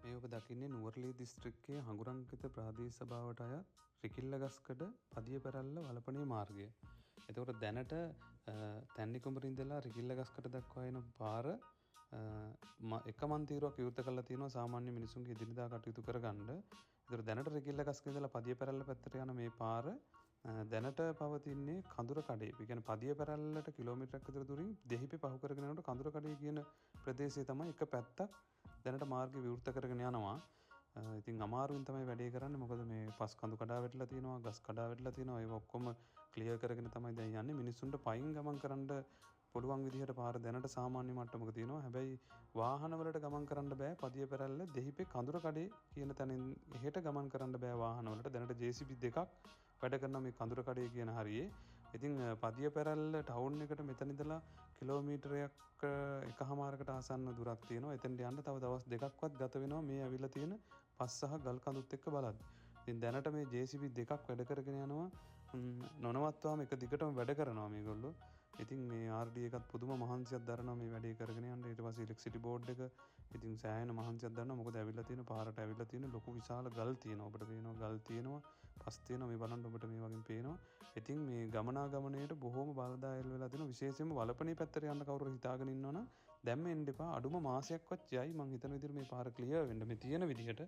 මේ ඔබ දකින්නේ නුවරඑළිය දිස්ත්‍රික්කයේ හඟුරංගිත ප්‍රාදේශීය සභාවට අයත් රිකිල්ලගස්කඩ පදිය පෙරල්ල වලපනේ මාර්ගය. එතකොට දැනට තැන්නිකුඹර ඉඳලා රිකිල්ලගස්කඩ දක්වා යන පාර එක මන්තීරුවක් විවෘත කරලා තියෙනවා සාමාන්‍ය මිනිසුන්ගේ එදිනදා කටයුතු කරගන්න. ඒතර දැනට රිකිල්ලගස්කඩ ඉඳලා පදිය පෙරල්ල පැත්තට යන මේ පාර දැනට පවතින්නේ කඳුර කඩේ. ඒ කියන්නේ පදිය පෙරල්ලට කිලෝමීටරයක් විතර දුරින් දෙහිපේ පහු කරගෙන යනකොට කඳුර කඩේ කියන ප්‍රදේශයේ තමයි එක පැත්තක් දැනට මාර්ගය විවෘත කරගෙන යනවා. ඉතින් අමාරුවෙන් තමයි වැඩේ කරන්නේ. මොකද මේ පස් කඳු කඩා වැටලා තියෙනවා, ගස් කඩා වැටලා තියෙනවා. ඒක ඔක්කොම ක්ලියර් කරගෙන තමයි දැන් යන්නේ. මිනිස්සුන්ට පයින් ගමන් කරන්න පුළුවන් විදිහට පාර දැනට සාමාන්‍ය මට්ටමක තියෙනවා. හැබැයි වාහන වලට ගමන් කරන්න බෑ. පදිය පෙරල්ල දෙහිපේ කඳුර කඩේ කියන තැනින් එහෙට ගමන් කරන්න බෑ වාහන වලට. දැනට JCB දෙකක් වැඩ කරන මේ කඳුර කඩේ කියන හරියේ. ඉතින් පදිය පෙරල්ල ටවුන් එකට මෙතන ඉඳලා කිලෝමීටරයක් එකහමාරකට ආසන්න දුරක් තියෙනවා. එතනට යන්න තව දවස් දෙකක්වත් ගත වෙනවා මේ ඇවිල්ලා තියෙන පස් සහ ගල් කඳුත් එක්ක බලද්දි. ඉතින් දැනට මේ JCB දෙකක් වැඩ කරගෙන යනවා. නොනවත්වාම එක දිගටම වැඩ කරනවා මේගොල්ලෝ. ඉතින් මේ RD එකත් පුදුම මහන්සියක් දරනවා මේ වැඩේ කරගෙන යන්න. ඊට පස්සේ ඉලෙක්ට්‍රිසිටි බෝඩ් එක ඉතින් සෑහෙන මහන්සියක් දරනවා. මොකද ඇවිල්ලා තියෙන පාරට ඇවිල්ලා තියෙන ලොකු විශාල ගල් තියෙනවා. ඔබට පේනවා ගල් තියෙනවා. පස් තියෙනවා. මේ බලන්න ඔබට මේ වගේ පේනවා. ඉතින් මේ ගමනාගමනයේට බොහොම බාධායල් වෙලා තියෙනවා. විශේෂයෙන්ම වලපනේ පැත්තට යන්න කවුරු හිතාගෙන ඉන්නවනම් දැන් මෙන්න එපා. අඩුම මාසයක්වත් යයි මං හිතන විදිහට මේ පාර ක්ලියර් වෙන්න මේ තියෙන විදිහට.